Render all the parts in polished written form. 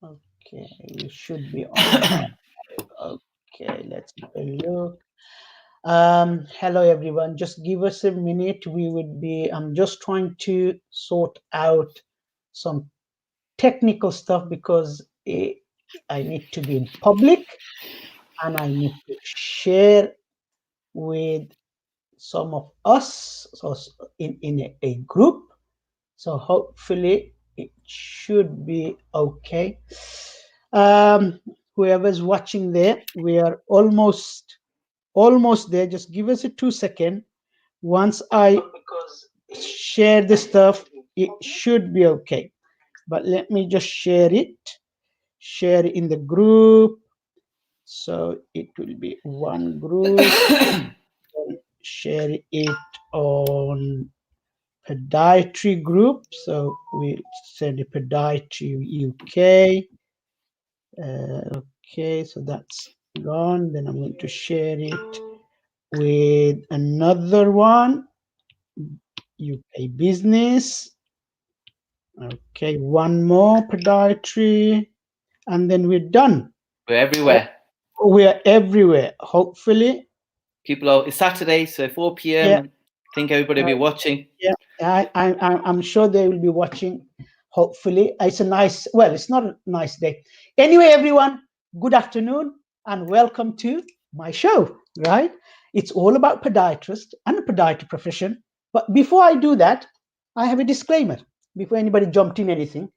Okay, we should be on. Okay, let's have a look. Hello everyone. Just give us a minute. I'm just trying to sort out some technical stuff because I need to be in public and I need to share with some of us so in a group. So hopefully it should be okay. Um, Whoever's watching there, we are almost there. Just give us a 2 second. Once I share the stuff, it should be okay. But let me just share it in the group. So it will be one group. Share it on podiatry group. So we send a podiatry UK. Okay, so that's gone. Then I'm going to share it with another one, UK business. Okay, one more podiatry, and then we're done. We're everywhere. We're everywhere. Hopefully, It's Saturday, so 4 p.m. yeah. I think everybody will be watching. Yeah, I'm sure they will be watching. Hopefully, it's a nice. Well, it's not a nice day. Anyway, everyone, good afternoon and welcome to my show. Right? It's all about podiatrist and the podiatry profession. But before I do that, I have a disclaimer. Before anybody jumped in anything,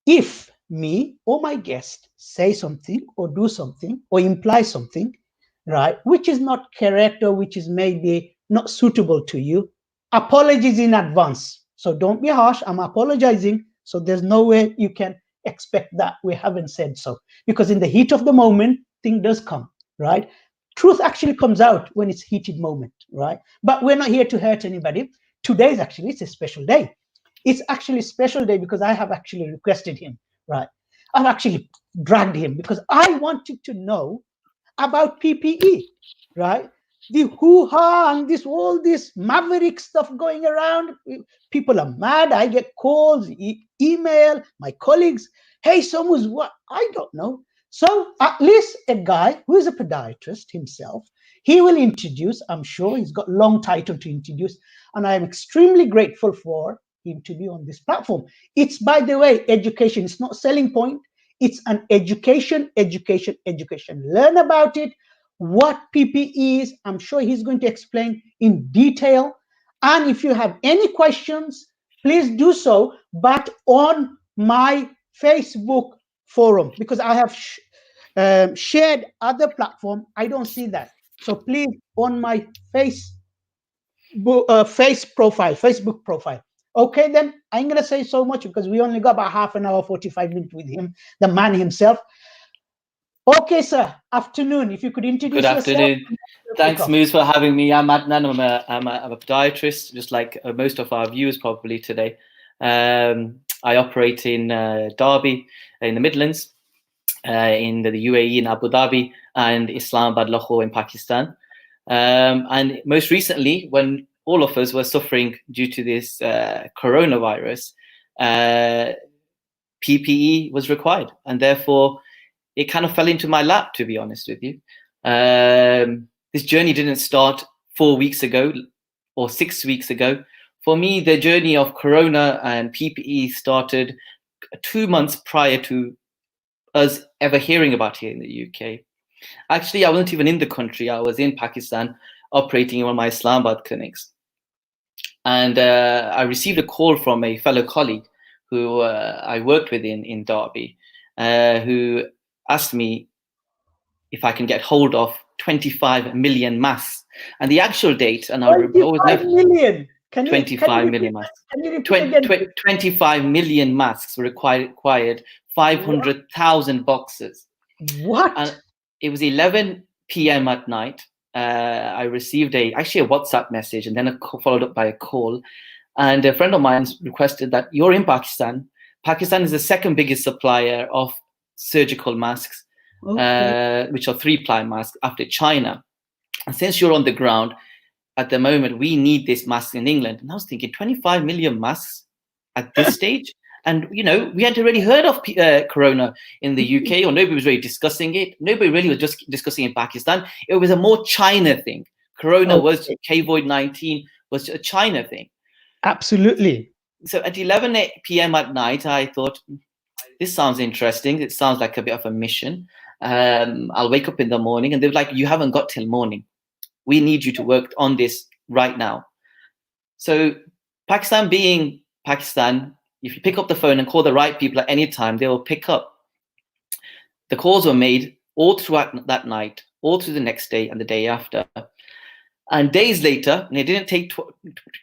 if me or my guest say something or do something or imply something, right, which is not correct or which is maybe not suitable to you, apologies in advance. So don't be harsh. I'm apologizing. So there's no way you can expect that we haven't said so. Because in the heat of the moment, thing does come, right? Truth actually comes out when it's heated moment, right? But we're not here to hurt anybody. Today is actually it's a special day. It's actually a special day because I have actually requested him, right? I've actually dragged him because I wanted to know about PPE, right? The hoo-ha and all this maverick stuff going around. People are mad. I get calls, email, my colleagues. Hey, someone's what? I don't know. So at least a guy who is a podiatrist himself, he will introduce. I'm sure he's got long title to introduce, and I am extremely grateful for him to be on this platform. It's, by the way, education. It's not selling point. It's an education. Learn about it, what PPE is. I'm sure he's going to explain in detail. And if you have any questions, please do so, but on my Facebook forum, because I have shared other platform. I don't see that. So please, on my Facebook profile. Okay, then I ain't gonna say so much because we only got about half an hour, 45 minutes with him, the man himself. Okay, sir. Afternoon. If you could introduce Good yourself. afternoon. Thanks, Moose, for having me. I'm Adnan. I'm a podiatrist, just like most of our viewers probably today. I operate in Derby, in the Midlands, in the UAE, in Abu Dhabi, and Islamabad, Lahore, in Pakistan. And most recently, when all of us were suffering due to this coronavirus, PPE was required, and therefore it kind of fell into my lap, to be honest with you. This journey didn't start 4 weeks ago or 6 weeks ago. For me, the journey of Corona and PPE started 2 months prior to us ever hearing about it here in the UK. Actually, I wasn't even in the country. I was in Pakistan operating in one of my Islamabad clinics. And I received a call from a fellow colleague who I worked with in Derby, who asked me if I can get hold of 25 million masks. And the actual date, and I always never... million. 25 million masks. 25 million masks were required, 500,000 boxes. What? And it was 11 p.m. at night. I received actually a WhatsApp message and then followed up by a call. And a friend of mine requested that you're in Pakistan. Pakistan is the second biggest supplier of surgical masks, which are 3-ply masks, after China. And since you're on the ground, at the moment, we need this mask in England. And I was thinking, 25 million masks at this stage? And, you know, we hadn't already heard of corona in the UK, or nobody was really discussing it. Nobody really was just discussing it in Pakistan. It was a more China thing. Corona was, COVID-19 was a China thing. Absolutely. So at 11 p.m. at night, I thought, this sounds interesting. It sounds like a bit of a mission. I'll wake up in the morning, and they were like, you haven't got till morning. We need you to work on this right now. So Pakistan being Pakistan, if you pick up the phone and call the right people at any time, they will pick up. The calls were made all throughout that night, all through the next day and the day after. And days later, and it didn't take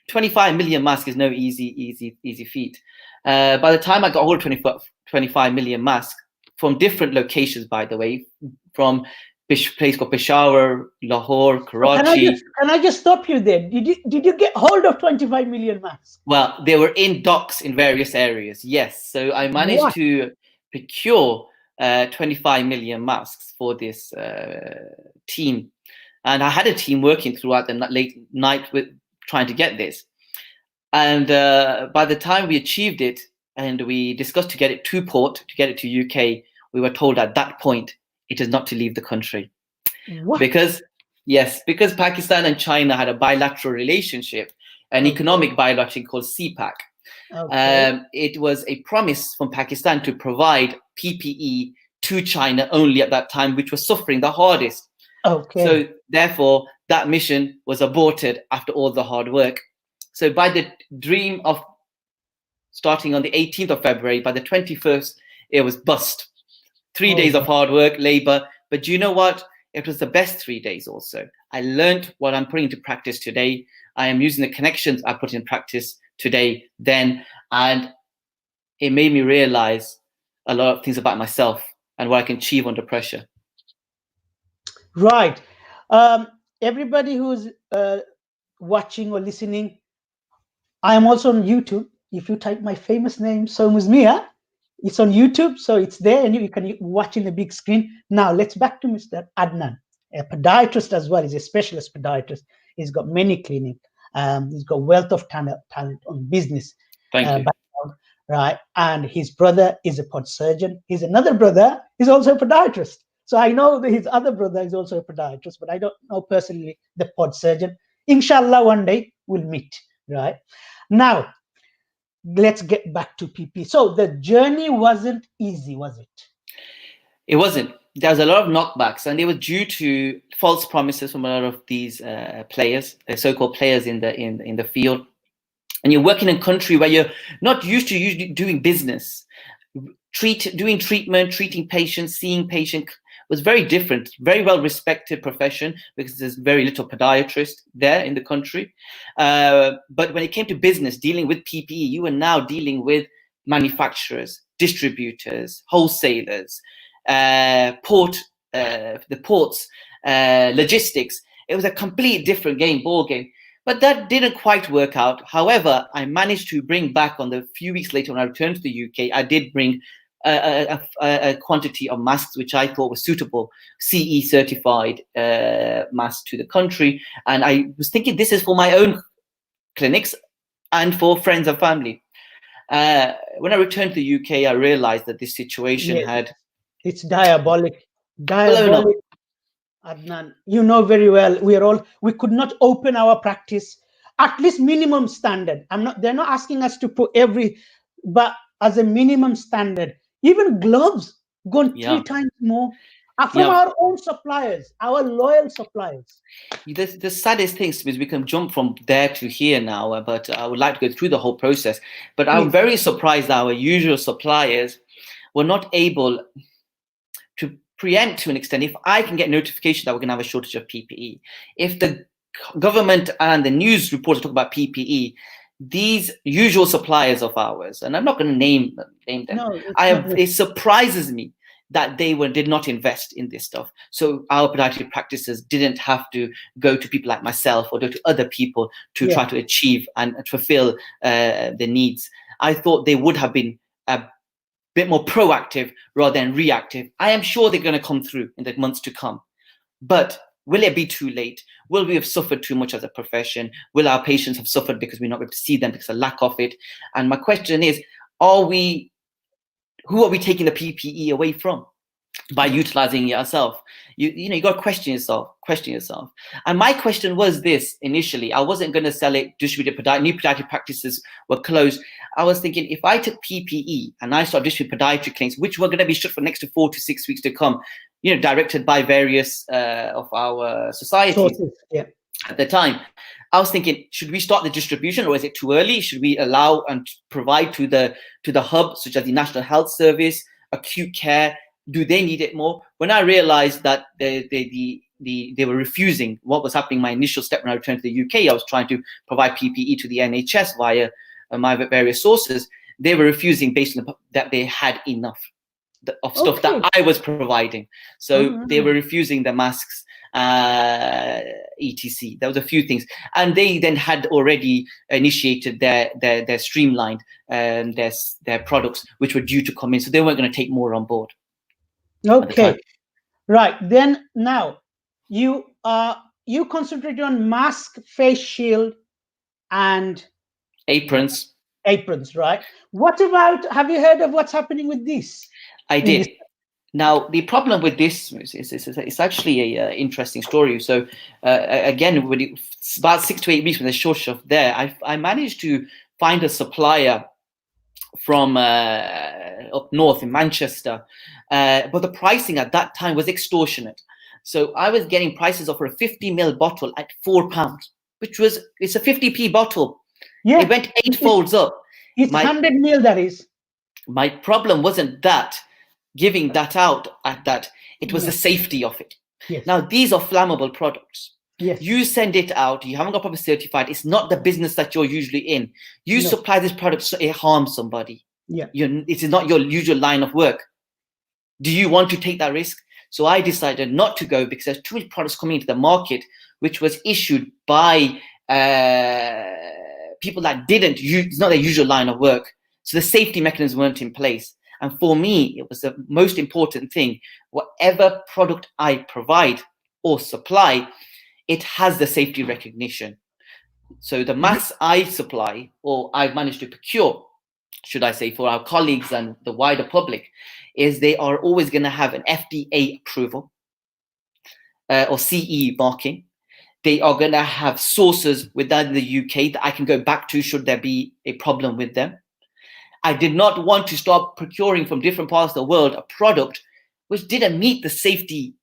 25 million masks is no easy feat. By the time I got hold of 25 million masks from different locations, by the way, from a place called Peshawar, Lahore, Karachi. Can I just stop you there? Did you get hold of 25 million masks? Well, they were in docks in various areas, yes. So I managed to procure 25 million masks for this team. And I had a team working throughout the late night with trying to get this. And by the time we achieved it, and we discussed to get it to port, to get it to UK, we were told at that point it is not to leave the country. What? Because Pakistan and China had a bilateral relationship, an economic bilateral called CPAC. It was a promise from Pakistan to provide PPE to China only at that time, which was suffering the hardest. So therefore, that mission was aborted after all the hard work. So by the dream of starting on the 18th of February, by the 21st, it was bust. 3 days of hard work, labor. But do you know what? It was the best 3 days also. I learned what I'm putting into practice today. I am using the connections I put in practice today, then, and it made me realize a lot of things about myself and what I can achieve under pressure. Right. Everybody who's watching or listening, I am also on YouTube. If you type my famous name, Somus Mia, it's on YouTube, so it's there, and you can watch in the big screen. Now, let's back to Mr. Adnan, a podiatrist as well. He's a specialist podiatrist. He's got many clinics. He's got wealth of talent on business. Thank you. Right, and his brother is a pod surgeon. His another brother is also a podiatrist. So I know that his other brother is also a podiatrist, but I don't know personally the pod surgeon. Inshallah, one day we'll meet. Right now, let's get back to PP. So the journey wasn't easy, was it? It wasn't. There was a lot of knockbacks, and they were due to false promises from a lot of these players, so-called players in the field. And you're working in a country where you're not used to usually doing business, doing treatment, treating patients, seeing patients was very different. Very well respected profession because there's very little podiatrist there in the country. But when it came to business, dealing with PPE, you were now dealing with manufacturers, distributors, wholesalers, the ports, logistics. It was a complete different ball game. But that didn't quite work out. However, I managed to bring back on the few weeks later when I returned to the UK, I did bring a quantity of masks which I thought was suitable, CE certified masks to the country. And I was thinking this is for my own clinics and for friends and family. When I returned to the UK, I realized that this situation it's diabolic. Diabolic. Adnan, you know very well, we could not open our practice at least minimum standard. They're not asking us to put but as a minimum standard, even gloves gone 3 times more from our own suppliers, our loyal suppliers. The saddest thing is we can jump from there to here now, but I would like to go through the whole process. But I'm very surprised that our usual suppliers were not able to preempt to an extent. If I can get notification that we're going to have a shortage of PPE, if the government and the news reporters talk about PPE, these usual suppliers of ours, and I'm not going to name them, it surprises me that they did not invest in this stuff. So our podiatry practices didn't have to go to people like myself or go to other people to try to achieve and fulfill the needs. I thought they would have been a bit more proactive rather than reactive. I am sure they're going to come through in the months to come. But will it be too late? Will we have suffered too much as a profession? Will our patients have suffered because we're not able to see them because of lack of it? And my question is, who are we taking the PPE away from by utilizing it ourselves? You got to question yourself. And my question was this initially: I wasn't going to sell it, distribute it. New podiatry practices were closed. I was thinking, if I took PPE and I started distributing podiatry clinics, which were going to be shut for next to 4 to 6 weeks to come, directed by various of our societies sources, at the time, I was thinking, should we start the distribution, or is it too early? Should we allow and provide to the hub, such as the National Health Service, acute care? Do they need it more? When I realized that they were refusing, what was happening, my initial step when I returned to the UK, I was trying to provide PPE to the NHS via my various sources. They were refusing based on that they had enough of stuff that I was providing. So they were refusing the masks, etc. There was a few things, and they then had already initiated their streamlined their products, which were due to come in, so they weren't going to take more on board. Okay, right. Then now you concentrate on mask, face shield, and aprons, right? What about, have you heard of what's happening with this? I did. Now, the problem with this is it's actually a interesting story. So again, about 6 to 8 weeks when there's shortage of there, I managed to find a supplier from up north in Manchester, but the pricing at that time was extortionate. So I was getting prices of a 50 ml bottle at £4, it's a 50p bottle. Yeah, it went 8 folds up. It's 100 ml, that is. My problem wasn't that giving that out at that, it was the safety of it. Yes. Now, these are flammable products. Yes. You send it out, you haven't got proper certified, it's not the business that you're usually in. You supply this product so it harms somebody. Yeah. It is not your usual line of work. Do you want to take that risk? So I decided not to go, because there's too many products coming into the market, which was issued by people that it's not their usual line of work. So the safety mechanisms weren't in place. And for me, it was the most important thing. Whatever product I provide or supply, it has the safety recognition. So the masks I supply, or I've managed to procure, should I say, for our colleagues and the wider public, is they are always going to have an FDA approval or CE marking. They are going to have sources within the UK that I can go back to should there be a problem with them. I did not want to start procuring from different parts of the world a product which didn't meet the safety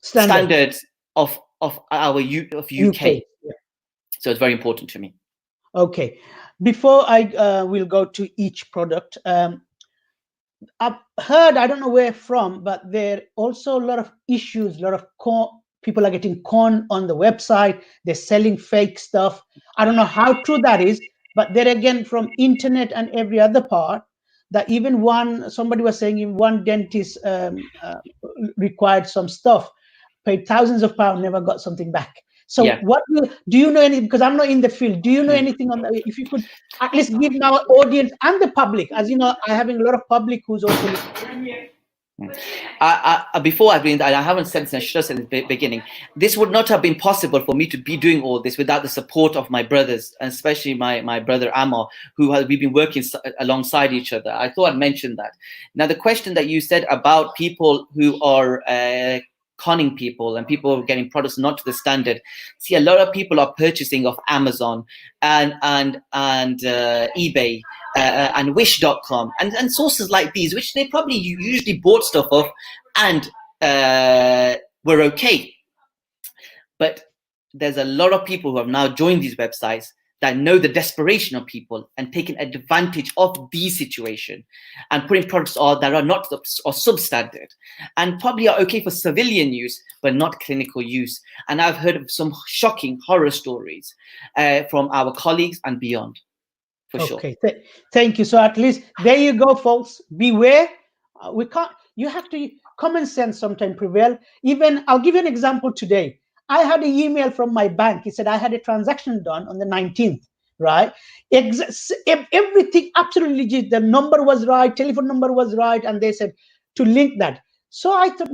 standards of our UK. Yeah. So it's very important to me. Okay. Before I will go to each product, I've heard, I don't know where from, but there are also a lot of issues, a lot of people are getting conned on the website. They're selling fake stuff. I don't know how true that is, but there again, from internet and every other part, that even somebody was saying one dentist required some stuff, paid thousands of pounds, never got something back. So what do you know anything? Because I'm not in the field. Do you know anything on that? If you could at least give our audience and the public, as you know, I'm having a lot of public who's also listening. Before I haven't said this, I should have said in the beginning, this would not have been possible for me to be doing all this without the support of my brothers, and especially my brother Ammar, we've been working alongside each other. I thought I'd mention that. Now, the question that you said about people who are conning people and people getting products not to the standard. See, a lot of people are purchasing off Amazon and eBay and Wish.com and sources like these, which they probably usually bought stuff off and were okay. But there's a lot of people who have now joined these websites that know the desperation of people and taking advantage of the situation and putting products that are not or substandard and probably are okay for civilian use, but not clinical use. And I've heard of some shocking horror stories from our colleagues and beyond, for sure. Okay, thank you. So at least there you go, folks. Beware. You have to, common sense sometimes prevail. Even, I'll give you an example today. I had an email from my bank. He said I had a transaction done on the 19th, right? Everything absolutely legit. The number was right, telephone number was right, and they said to link that. So I thought,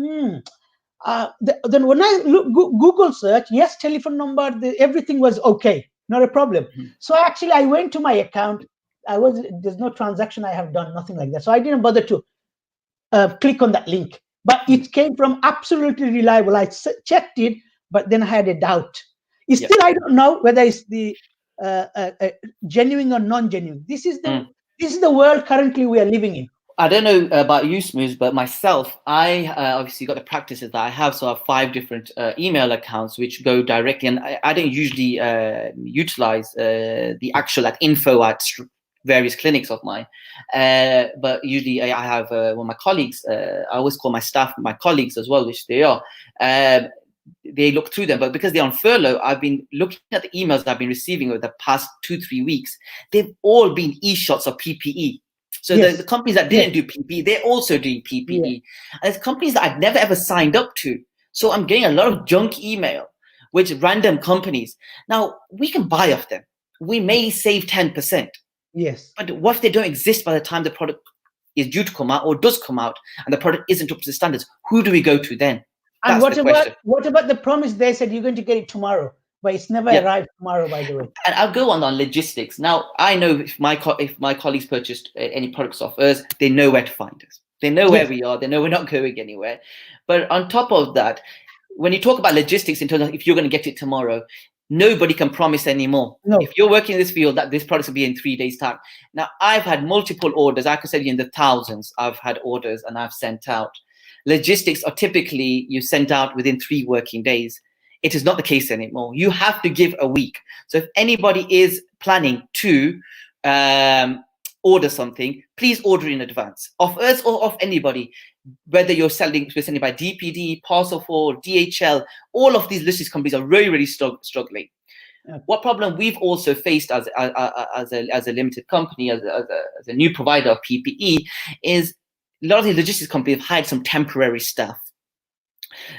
then when I Google search, yes, telephone number, everything was okay, not a problem. So actually, I went to my account. there's no transaction I have done, nothing like that. So I didn't bother to click on that link. But it came from absolutely reliable. I checked it, but then I had a doubt. Still, I don't know whether it's the genuine or non-genuine. This is the world currently we are living in. I don't know about you, Smooth, but myself, I obviously got the practices that I have. So I have 5 different email accounts which go directly, and I don't usually utilize the actual info at various clinics of mine. But usually I have one of my colleagues, I always call my staff my colleagues as well, which they are. They look through them, but because they're on furlough, I've been looking at the emails that I've been receiving over the past 2-3 weeks. They've all been e-shots of PPE. So the companies that didn't do PPE, they're also doing PPE. And there's companies that I've never ever signed up to. So I'm getting a lot of junk email, which random companies. Now, we can buy off them. We may save 10%. Yes. But what if they don't exist by the time the product is due to come out or does come out and the product isn't up to the standards? Who do we go to then? And what about the promise they said you're going to get it tomorrow? But it's never arrived tomorrow, by the way. And I'll go on logistics. Now, I know if my colleagues purchased any products off us, they know where to find us. They know where we are. They know we're not going anywhere. But on top of that, when you talk about logistics in terms of if you're going to get it tomorrow, nobody can promise anymore. No. If you're working in this field, that this product will be in 3 days' time. Now, I've had multiple orders. I could say in the thousands, I've had orders and I've sent out. Logistics are typically you send out within 3 working days. It is not the case anymore. You have to give a week. So if anybody is planning to order something, please order in advance. Of us or of anybody, whether you're sending by DPD, Parcel 4, DHL, all of these logistics companies are really, really struggling. Yeah. What problem we've also faced as a limited company, as a new provider of PPE, is a lot of the logistics companies have hired some temporary staff.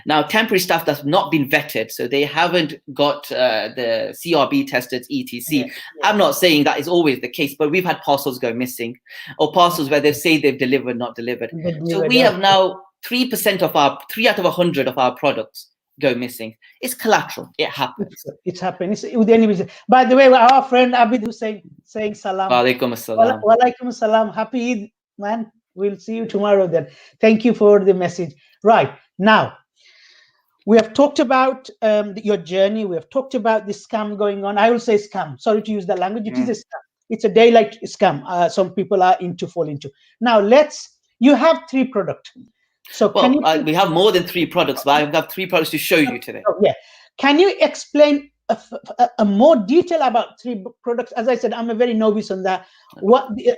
Now, temporary staff that's not been vetted, so they haven't got the CRB tested, etc. I'm not saying that is always the case, but we've had parcels go missing, or parcels where they say they've delivered, not delivered. So we have now 3% of our 3 out of 100 of our products go missing. It's collateral. It happens. It's happened. It's with any reason. By the way, our friend Abid Hussain saying salam. Walaikum assalam. Walaikum assalam. Happy Eid, man. We'll see you tomorrow then. Thank you for the message. Right now, we have talked about your journey. We have talked about the scam going on. I will say scam. Sorry to use that language. It is a scam. It's a daylight scam. Some people are fall into. Now, you have 3 products. So we have more than 3 products, but I have 3 products to show you today. Oh, yeah. Can you explain a more detail about 3 products? As I said, I'm a very novice on that.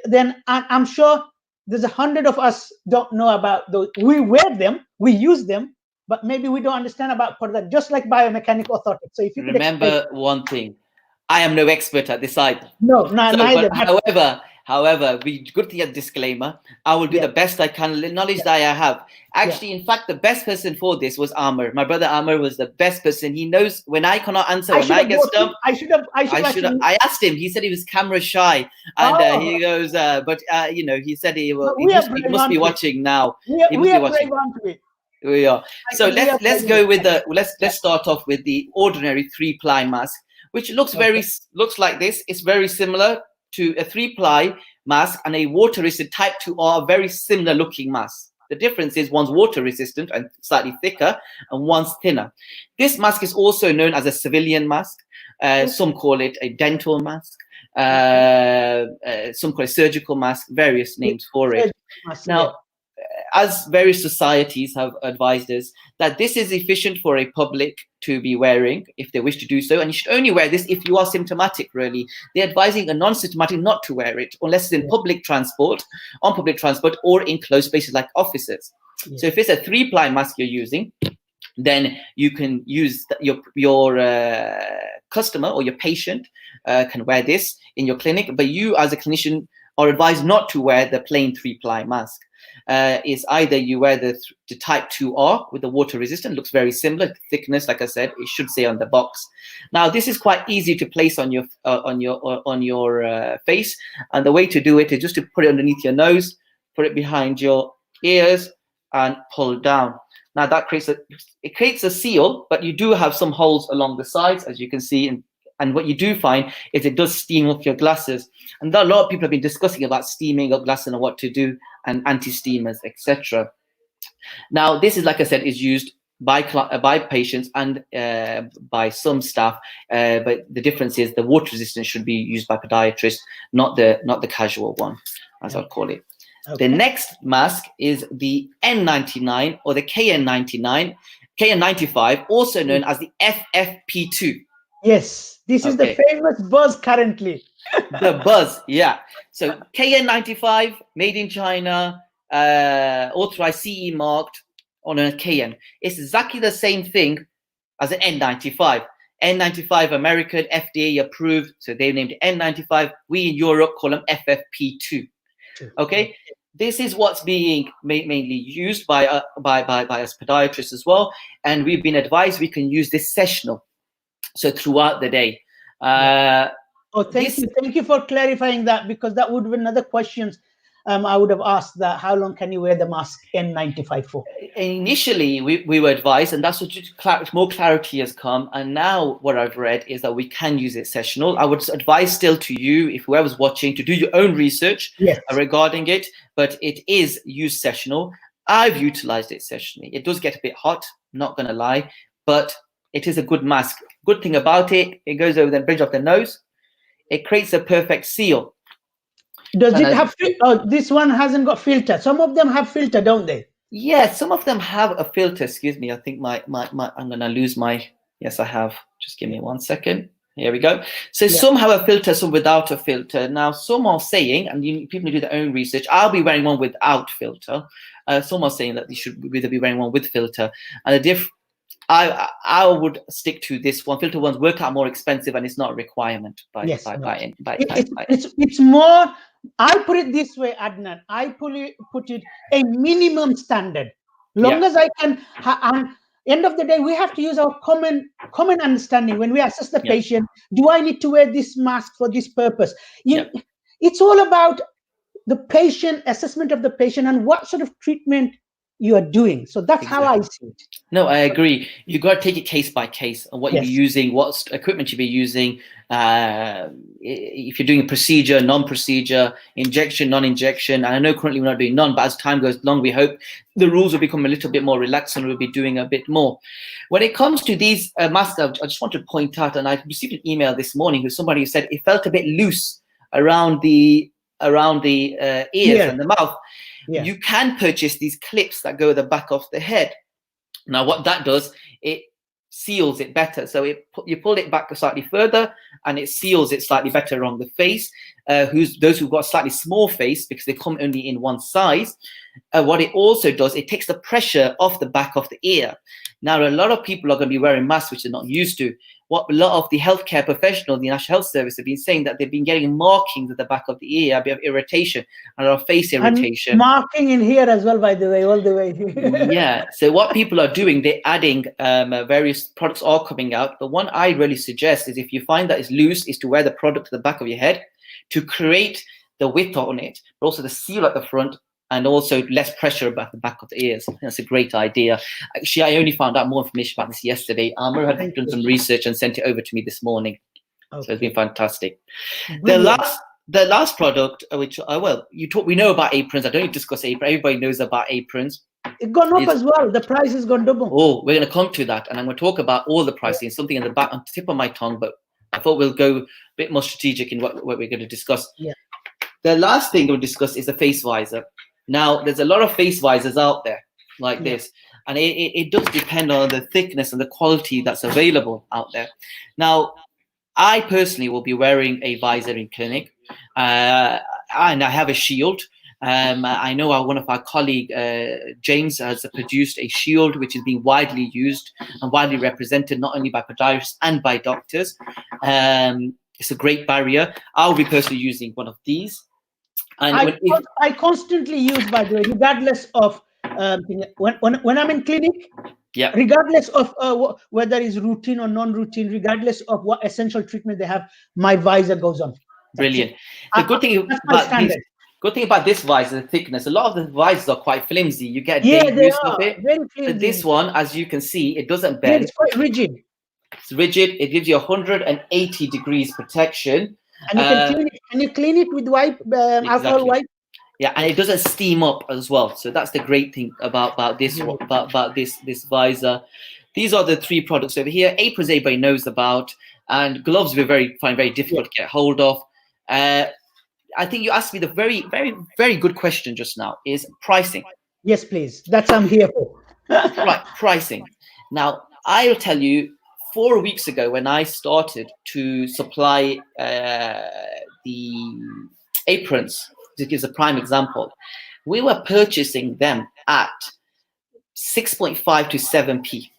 Then I'm sure there's 100 of us don't know about those. We wear them, we use them, but maybe we don't understand about product, just like biomechanic orthotics. So if you remember one thing, I am no expert at this either. No, neither. However, good to get a disclaimer. I will do the best I can, the knowledge that I have. Actually, in fact, the best person for this was Amr. My brother Amr was the best person. He knows when I cannot answer, when I get stumped. I asked him. He said he was camera shy, and he goes, he said he must be watching now. He must be watching. We are. So let's go with let's start off with the ordinary 3-ply mask, which looks like this. It's very similar to a 3-ply mask, and a water resistant type 2 are very similar looking masks. The difference is one's water resistant and slightly thicker, and one's thinner. This mask is also known as a civilian mask. Some call it a dental mask. Some call it surgical mask. Various names for it. Now, as various societies have advised us that this is efficient for a public to be wearing if they wish to do so, and you should only wear this if you are symptomatic. Really, they're advising a non-symptomatic not to wear it unless it's in public transport, or in closed spaces like offices. So if it's a 3-ply mask you're using, then you can use your customer or your patient can wear this in your clinic, but you as a clinician are advised not to wear the plain 3-ply mask. Is either you wear the type 2R with the water resistant, looks very similar, thickness, like I said, it should say on the box. Now, this is quite easy to place on your face, and the way to do it is just to put it underneath your nose, put it behind your ears, and pull down. Now that creates a seal, but you do have some holes along the sides, as you can see And what you do find is it does steam up your glasses. And a lot of people have been discussing about steaming up glasses and what to do, and anti-steamers, etc. Now, this is, like I said, is used by patients and by some staff, but the difference is the water resistant should be used by podiatrists, not the casual one, as I'll call it. Okay. The next mask is the N99 or the KN95, also known as the FFP2. Yes, this is the famous buzz currently. The buzz, yeah. So KN95, made in China, authorized CE marked on a KN. It's exactly the same thing as an N95. N95 American, FDA approved, so they named it N95. We in Europe call them FFP2. Okay, this is what's being mainly used by us podiatrists as well, and we've been advised we can use this sessional, so throughout the day. Thank you for clarifying that, because that would be another question. I would have asked that, how long can you wear the mask N95 for? Initially, we were advised, and that's what more clarity has come. And now what I've read is that we can use it sessional. I would advise still to you, if whoever's watching, to do your own research regarding it, but it is used sessional. I've utilized it sessionally. It does get a bit hot, not going to lie, but it is a good mask. Good thing about it, it goes over the bridge of the nose. It creates a perfect seal. Does it have this one hasn't got filter? Some of them have filter, don't they? Yeah, some of them have a filter. Excuse me, I think my I'm gonna lose my, yes, I have. Just give me 1 second. Here we go. So some have a filter, some without a filter. Now, some are saying, and people do their own research, I'll be wearing one without filter. Some are saying that they should either be wearing one with filter. And I would stick to this one. Filter ones work out more expensive, and it's not a requirement it's more. I put it this way, Adnan. I put it a minimum standard. Long as I can. And end of the day, we have to use our common understanding when we assess the patient. Do I need to wear this mask for this purpose? It's all about the patient, assessment of the patient, and what sort of treatment you are doing. So that's how I see it. No, I agree. You've got to take it case by case on what you'll be using, what equipment you'll be using. If you're doing a procedure, non-procedure, injection, non-injection. And I know currently we're not doing none, but as time goes along, we hope the rules will become a little bit more relaxed and we'll be doing a bit more. When it comes to these masks, I just want to point out, and I received an email this morning with somebody who said it felt a bit loose around the ears and the mouth. You can purchase these clips that go at the back of the head. Now, what that does, it seals it better. So you pull it back slightly further, and it seals it slightly better on the face. Those who've got a slightly small face, because they come only in one size. What it also does, it takes the pressure off the back of the ear. Now, a lot of people are going to be wearing masks, which they're not used to. What a lot of the healthcare professionals, the National Health Service, have been saying that they've been getting markings at the back of the ear, a bit of irritation, and a lot of face irritation. And marking in here as well, by the way, all the way. Yeah. So what people are doing, they're adding various products are coming out. The one I really suggest is, if you find that it's loose, is to wear the product to the back of your head to create the width on it, but also the seal at the front, and also less pressure about the back of the ears. That's a great idea. Actually, I only found out more information about this yesterday. Amr had done some research and sent it over to me this morning. So it's been fantastic. Brilliant. The last product, which we know about aprons. I don't need to discuss aprons. Everybody knows about aprons. It's gone up as well. The price has gone double. Oh, we're going to come to that, and I'm going to talk about all the pricing. Something in the back, on the tip of my tongue, but I thought we'll go a bit more strategic in what we're going to discuss. Yeah. The last thing we'll discuss is the face visor. Now, there's a lot of face visors out there like this, and it does depend on the thickness and the quality that's available out there. Now, I personally will be wearing a visor in clinic, and I have a shield. I know one of our colleagues, James, has produced a shield which is being widely used and widely represented, not only by podiatrists and by doctors. It's a great barrier. I'll be personally using one of these. And I constantly use, by the way, regardless of when I'm in clinic, regardless of whether it's routine or non-routine, regardless of what essential treatment they have, my visor goes on. Brilliant. The good thing about this visor, the thickness, a lot of the visors are quite flimsy. You get they are very flimsy. But this one, as you can see, it doesn't bend. It's quite rigid. It's rigid. It gives you 180 degrees protection. And you can clean it. Can you clean it with wipe, alcohol wipe? Yeah, and it doesn't steam up as well. So that's the great thing about this this visor. These are the three products over here. Aprons everybody knows about, and gloves we find very difficult to get hold of. I think you asked me the very, very, very good question just now is pricing. Yes, please. That's what I'm here for. Right, pricing. Now, I'll tell you, 4 weeks ago when I started to supply the aprons, to give a prime example, we were purchasing them at 6.5 to 7p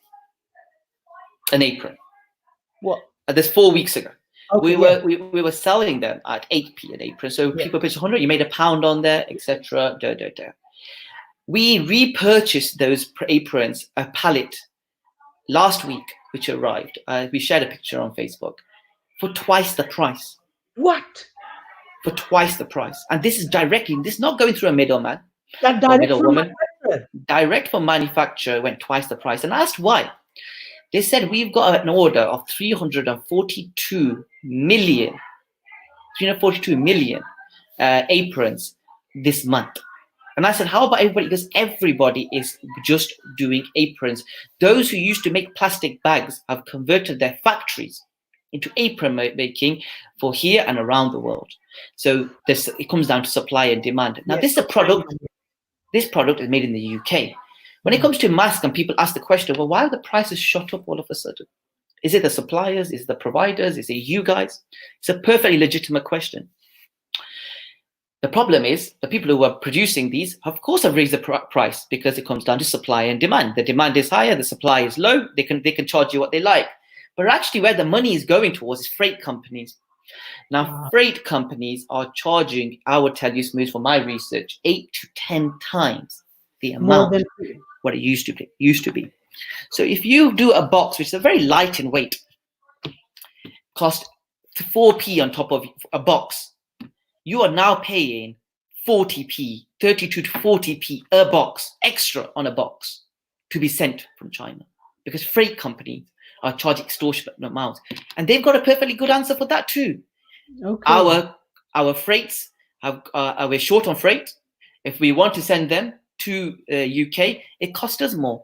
an apron. What? That's 4 weeks ago. Okay, we were selling them at 8p an apron. So people purchased 100, you made £1 on there, etc. We repurchased those aprons, a pallet, last week, which arrived. We shared a picture on Facebook for twice the price. What? For twice the price. And this is directly, this is not going through a middleman. That direct from manufacturer. Direct from manufacturer went twice the price. And I asked why. They said we've got an order of 342 million aprons this month. And I said, how about everybody? Because everybody is just doing aprons. Those who used to make plastic bags have converted their factories into apron making for here and around the world. So it comes down to supply and demand. Now, this product is made in the UK. When it comes to masks and people ask the question, well, why are the prices shot up all of a sudden? Is it the suppliers? Is it the providers? Is it you guys? It's a perfectly legitimate question. The problem is the people who are producing these, of course, have raised the price because it comes down to supply and demand. The demand is higher, the supply is low. They can charge you what they like. But actually where the money is going towards is freight companies. Now, freight companies are charging, I will tell you, Smooth, from my research, 8 to 10 times the amount what it used to be. So if you do a box, which is very light in weight, cost 4p on top of a box, you are now paying 40p, 32 to 40p a box, extra on a box to be sent from China because freight companies are charging extortionate amounts. And they've got a perfectly good answer for that too. Okay. Our freights, we're short on freight. If we want to send them to UK, it costs us more.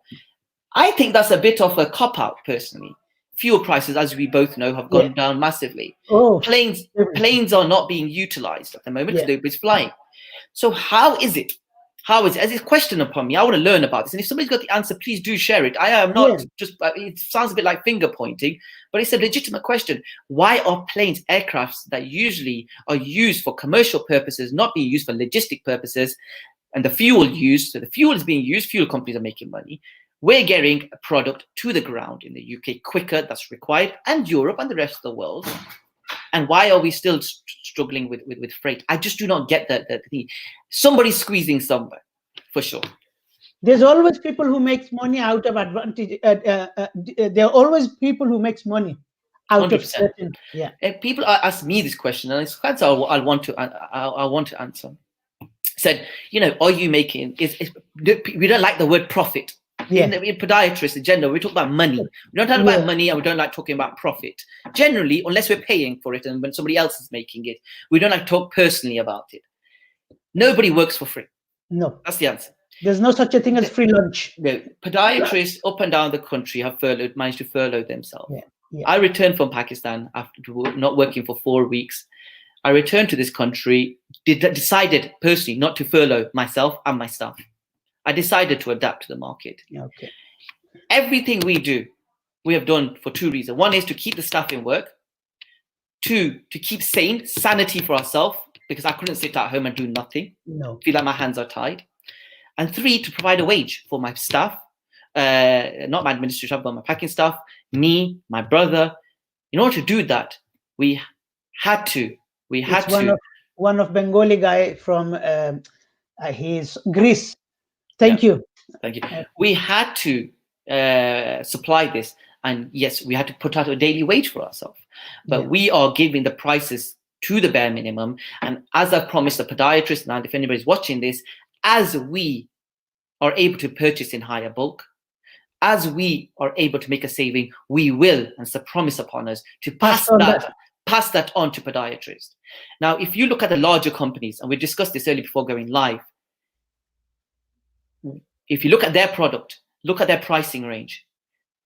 I think that's a bit of a cop-out, personally. Fuel prices, as we both know, have gone down massively. Planes are not being utilized at the moment. Nobody's flying. So how is it? As a question upon me, I want to learn about this. And if somebody's got the answer, please do share it. I am not just, it sounds a bit like finger pointing, but it's a legitimate question. Why are planes, aircrafts that usually are used for commercial purposes, not being used for logistic purposes, and the fuel used, so the fuel is being used, fuel companies are making money. We're getting a product to the ground in the UK quicker, that's required, and Europe and the rest of the world. And why are we still struggling with freight? I just do not get that thing. Somebody's squeezing somewhere, for sure. There's always people who makes money out of advantage. There are always people who makes money out 100%. Of certain. Yeah. And people ask me this question, and it's quite I want to answer. Said, are you making? We don't like the word profit. In podiatrist agenda, we talk about money. We don't talk about money, and we don't like talking about profit. Generally, unless we're paying for it, and when somebody else is making it, we don't like to talk personally about it. Nobody works for free. No, that's the answer. There's no such a thing as free lunch. No, podiatrists up and down the country have managed to furlough themselves. I returned from Pakistan after not working for 4 weeks. I returned to this country, decided personally not to furlough myself and my staff. I decided to adapt to the market. Okay. Everything we do, we have done for two reasons. One is to keep the staff in work. Two, to keep sanity for ourselves, because I couldn't sit at home and do nothing. No. Feel like my hands are tied. And three, to provide a wage for my staff, not my administrative, but my packing staff, me, my brother. In order to do that, we had to. One of Bengali guy from his Greece. Thank you. We had to supply this, and yes, we had to put out a daily wage for ourselves. But we are giving the prices to the bare minimum. And as I promised the podiatrist, now if anybody's watching this, as we are able to purchase in higher bulk, as we are able to make a saving, we will, and it's a promise upon us, to pass that on to podiatrists. Now, if you look at the larger companies, and we discussed this earlier before going live, if you look at their product, look at their pricing range,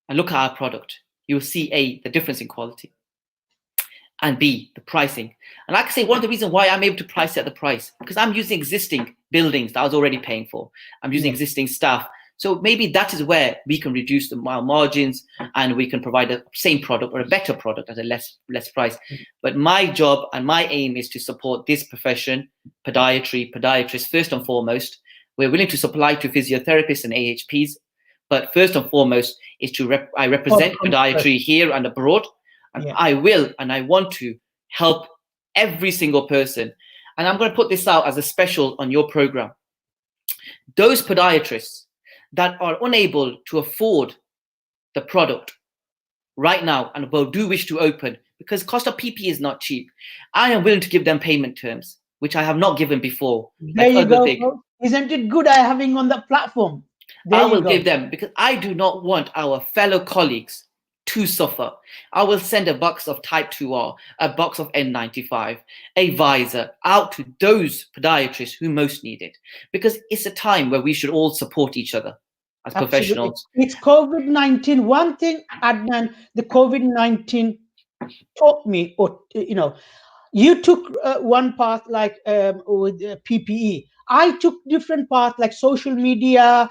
and look at our product, you will see A, the difference in quality, and B, the pricing. And like I say, one of the reasons why I'm able to price at the price, because I'm using existing buildings that I was already paying for. I'm using existing staff. So maybe that is where we can reduce the margins, and we can provide the same product or a better product at a less price. But my job and my aim is to support this profession, podiatrists, first and foremost. We're willing to supply to physiotherapists and AHPs, but first and foremost is I represent podiatry here and abroad, and I will and I want to help every single person. And I'm going to put this out as a special on your program. Those podiatrists that are unable to afford the product right now and do wish to open, because cost of PPE is not cheap, I am willing to give them payment terms, which I have not given before. There you go. Isn't it good I having on the platform? I will give them, because I do not want our fellow colleagues to suffer. I will send a box of Type 2R, a box of N95, a Visor out to those podiatrists who most need it, because it's a time where we should all support each other as professionals. It's COVID-19. One thing, Adnan, the COVID-19 taught me, or you took one path like with PPE. I took different paths like social media,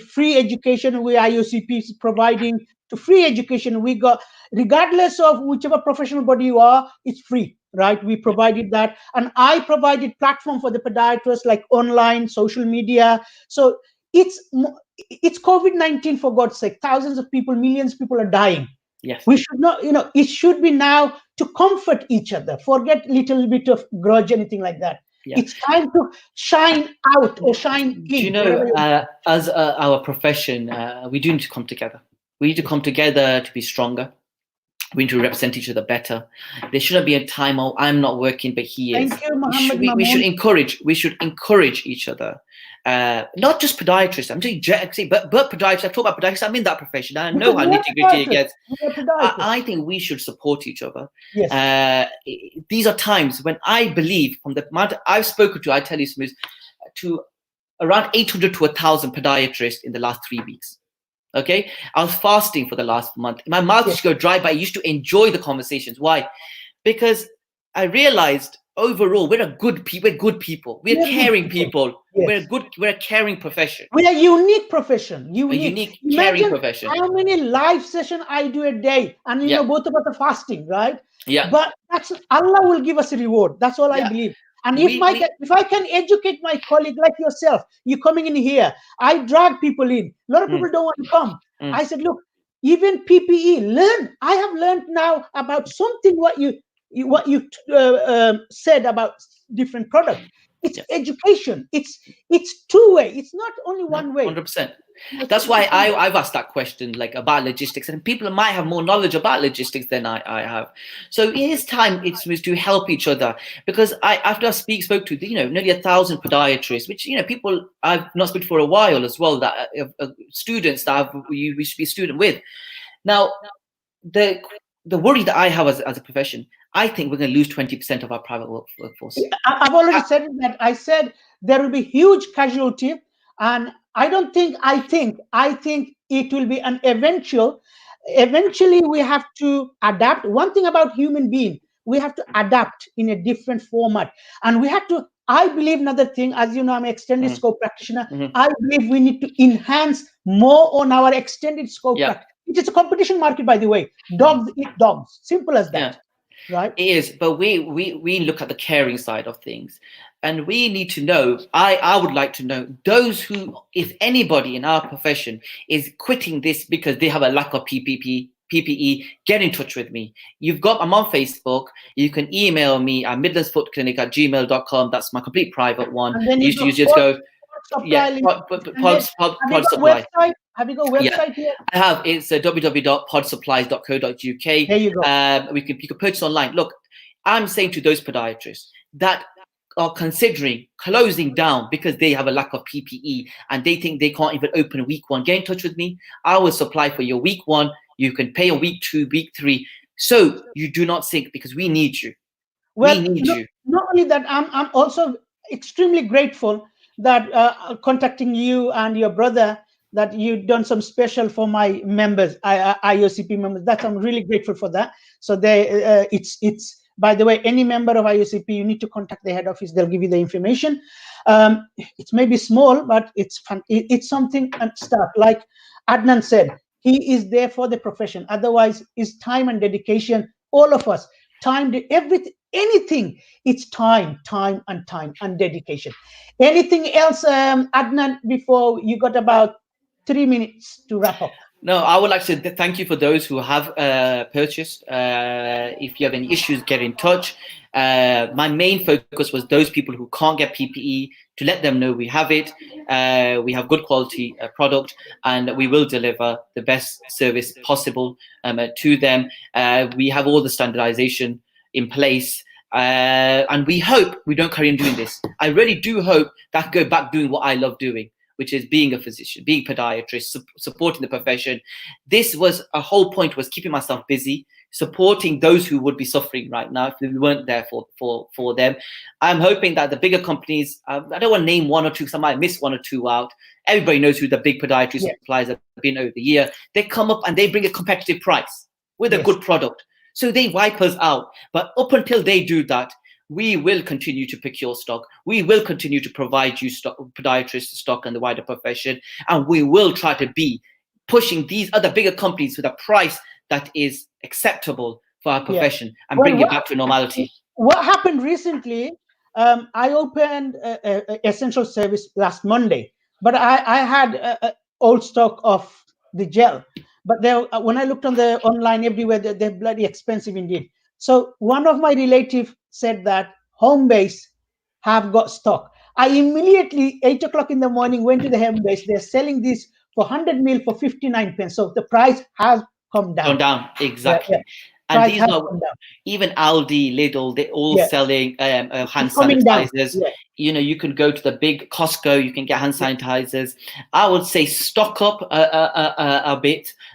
free education, where IOCP is providing to free education. We got, regardless of whichever professional body you are, it's free, right? We provided that. And I provided platform for the podiatrists like online, social media. So it's COVID-19, for God's sake. Thousands of people, millions of people are dying. Yes. We should not, it should be now to comfort each other. Forget little bit of grudge, anything like that. Yeah. It's time to shine out or shine in. As our profession, we do need to come together. We need to come together to be stronger. We need to represent each other better. There shouldn't be a time, oh, I'm not working, but he is. Thank you, Muhammad. We should encourage each other. Not just podiatrists. I'm saying, but podiatrists. I talk about podiatrists. I'm in that profession. I know how nitty-gritty it gets. I think we should support each other. Yes. These are times when I believe, from the amount I've spoken to, I tell you, Smooth, to around 800 to 1,000 podiatrists in the last 3 weeks. Okay, I was fasting for the last month. My mouth used to go dry, but I used to enjoy the conversations. Why? Because I realized overall we're good people. We're caring people. Yes. We're a caring profession. We're a unique profession. A unique caring profession. How many live sessions I do a day, and both of us are fasting, right? Yeah. But that's Allah will give us a reward. That's all I believe. And if I can educate my colleague like yourself, you coming in here, I drag people in. A lot of people don't want to come. I said, look, even PPE, learn. I have learned now about something what you said about different products. It's education. It's two-way. It's not only one way. 100%. That's why I've asked that question, like about logistics, and people might have more knowledge about logistics than I have. So it is time it's to help each other, because after I spoke to nearly 1,000 podiatrists, which people I've not spoken to for a while as well, that students that we should be a student with. Now, the worry that I have as a profession, I think we're going to lose 20% of our private workforce. I've already said that. I said there will be huge casualty, and I think it will be an eventually we have to adapt. One thing about human being, we have to adapt in a different format, and we have to, I believe another thing, as you know, I'm an extended scope practitioner. I believe we need to enhance more on our extended scope practice. It is a competition market, by the way. Dogs eat dogs. Simple as that. Right? It is, but we look at the caring side of things, and we need to know. I would like to know those who, if anybody in our profession is quitting this because they have a lack of PPE, get in touch with me. I'm on Facebook. You can email me at midlandsfootclinic@gmail.com. That's my complete private one. And then you just go. Pod Supply. Have you got a website here? I have. It's www.podsupplies.co.uk. There you go. You can purchase online. Look, I'm saying to those podiatrists that are considering closing down because they have a lack of PPE and they think they can't even open week 1, get in touch with me. I will supply for your week 1. You can pay a week 2, week 3. So you do not sink, because we need you. Well, We need you. not only that, I'm also extremely grateful that contacting you and your brother, that you've done some special for my members, IOCP members. I'm really grateful for that. So it's by the way, any member of IOCP, you need to contact the head office. They'll give you the information. It may be small, but it's fun. It's something and stuff. Like Adnan said, he is there for the profession. Otherwise, it's time and dedication. All of us, time, everything, anything. It's time and dedication. Anything else, Adnan? Before you got about 3 minutes to wrap up. No, I would like to thank you for those who have purchased. If you have any issues, get in touch. My main focus was those people who can't get PPE, to let them know we have it. We have good quality product, and we will deliver the best service possible to them. We have all the standardization in place. And we hope we don't carry on doing this. I really do hope that I go back doing what I love doing, which is being a physician, being a podiatrist, supporting the profession. This was a whole point, was keeping myself busy, supporting those who would be suffering right now if we weren't there for them. I'm hoping that the bigger companies, I don't want to name 1 or 2 because I might miss 1 or 2 out. Everybody knows who the big podiatrist suppliers have been over the year. They come up and they bring a competitive price with a good product. So they wipe us out. But up until they do that, we will continue to procure stock. We will continue to provide you stock, podiatrist stock, and the wider profession. And we will try to be pushing these other bigger companies with a price that is acceptable for our profession and bring it back to normality. What happened recently, I opened essential service last Monday, but I had old stock of the gel. But when I looked on the online everywhere, they're bloody expensive indeed. So one of my relatives said that home base have got stock. I immediately, 8 o'clock in the morning, went to the home base. They're selling this for 100 ml for 59 pence. So the price has come down. Come down, exactly. And these are, even Aldi, Lidl, they're all selling hand sanitizers. You know, you can go to the big Costco, you can get hand sanitizers. I would say stock up a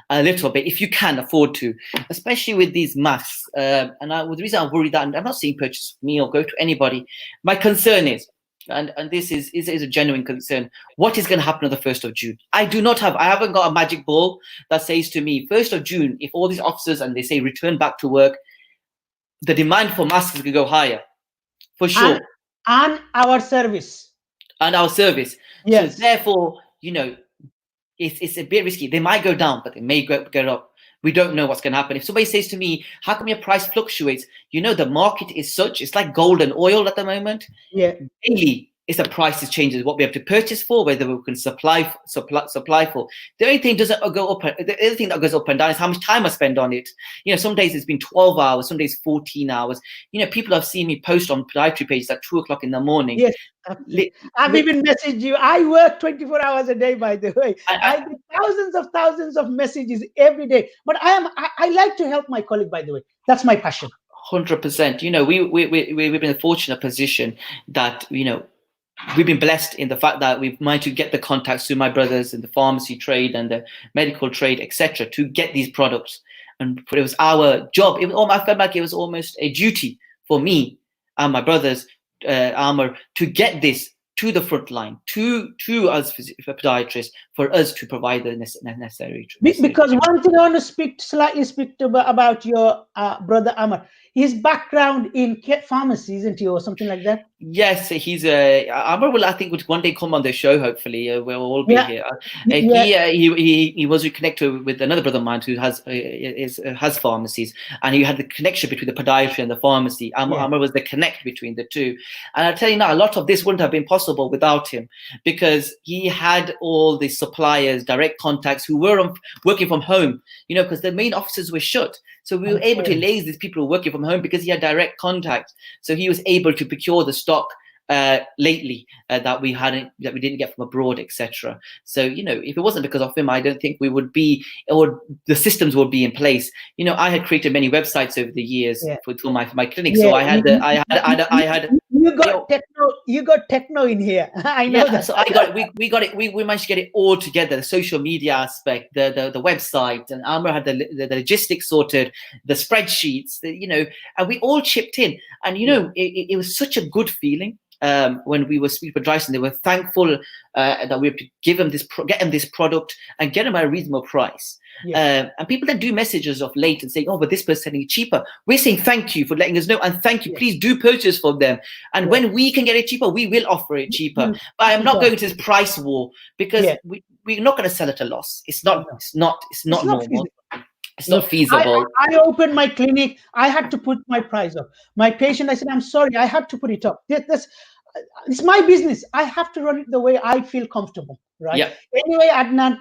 little bit, if you can afford to, especially with these masks. The reason I'm worried, that I'm not saying purchase me or go to anybody. My concern is, and this is a genuine concern, what is going to happen on the 1st of June? I haven't got a magic ball that says to me, 1st of June, if all these officers and they say return back to work, the demand for masks is going to go higher, for sure. And our service. Yes. So therefore, you know, it's a bit risky. They might go down, but they may go up. We don't know what's going to happen. If somebody says to me, how come your price fluctuates? You know, the market is such, it's like gold and oil at the moment. Yeah. Daily, it's the prices changes, what we have to purchase for, whether we can supply for. The only thing doesn't go up, the other thing that goes up and down is how much time I spend on it. You know, some days it's been 12 hours, some days 14 hours. You know, people have seen me post on podiatry pages at 2 o'clock in the morning. Yes. I've even messaged you. I work 24 hours a day, by the way. I get thousands of messages every day. But I like to help my colleague, by the way. That's my passion. 100%. You know, we've been in a fortunate position that, you know, we've been blessed in the fact that we've managed to get the contacts through my brothers in the pharmacy trade and the medical trade, etc., to get these products. And it was our job. I felt like it was almost a duty for me and my brothers, Amr, to get this to the front line, to us podiatrists, for us to provide the necessary. Because one thing I want to slightly speak about your brother Amr. His background in pharmacy, isn't he, or something like that? Yes, he's Amr will, I think, would one day come on the show. Hopefully, we'll all be here. He was reconnected with another brother of mine who has pharmacies, and he had the connection between the podiatry and the pharmacy. Amr was the connect between the two. And I tell you now, a lot of this wouldn't have been possible without him, because he had all the suppliers, direct contacts who were working from home. You know, because the main offices were shut. So we were able to liaise these people working from home because he had direct contact. So he was able to procure the stock lately that we didn't get from abroad, etc. So, you know, if it wasn't because of him, I don't think we would be, or the systems would be in place. You know, I had created many websites over the years for my clinic. So I had you got techno. You got techno in here. I know that. So I got it. We got it. We managed to get it all together. The social media aspect, the website, and Amr had the logistics sorted, the spreadsheets, and we all chipped in. And it was such a good feeling. When we were speaking for Dyson, they were thankful that we were to give them get them this product and get them at a reasonable price. And people then do messages of late and saying, "Oh, but this person's selling it cheaper." We're saying thank you for letting us know, and thank you. Please do purchase from them. And when we can get it cheaper, we will offer it cheaper. But I'm not going to this price war because we're not going to sell at a loss. It's not normal. It's not feasible. I opened my clinic. I had to put my price up. My patient, I said, "I'm sorry, I had to put it up. It's my business. I have to run it the way I feel comfortable." Right. Yeah. Anyway, Adnan,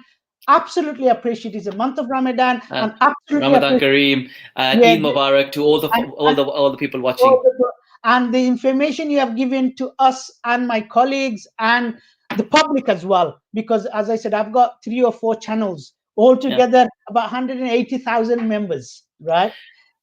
absolutely appreciate. It's a month of Ramadan, and absolutely Ramadan Kareem, Eid Mubarak to all the people watching. And the information you have given to us and my colleagues and the public as well, because as I said, I've got 3 or 4 channels altogether, about 180,000 members, right?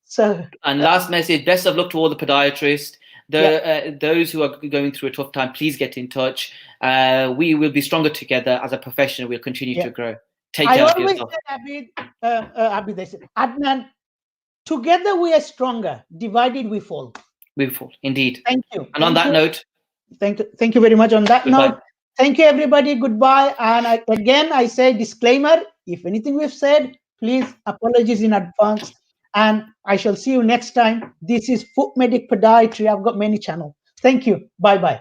So. And last message: best of luck to all the podiatrists. Those who are going through a tough time, please get in touch. We will be stronger together as a profession. We'll continue to grow. Take care of yourself. Abid, I said, Adnan, together we are stronger. Divided we fall. We fall, indeed. Thank you. And on that note, thank you very much. On that note, thank you everybody. Goodbye. And I say disclaimer: if anything we've said, please apologies in advance. And I shall see you next time. This is Foot Medic Podiatry. I've got many channels. Thank you. Bye-bye.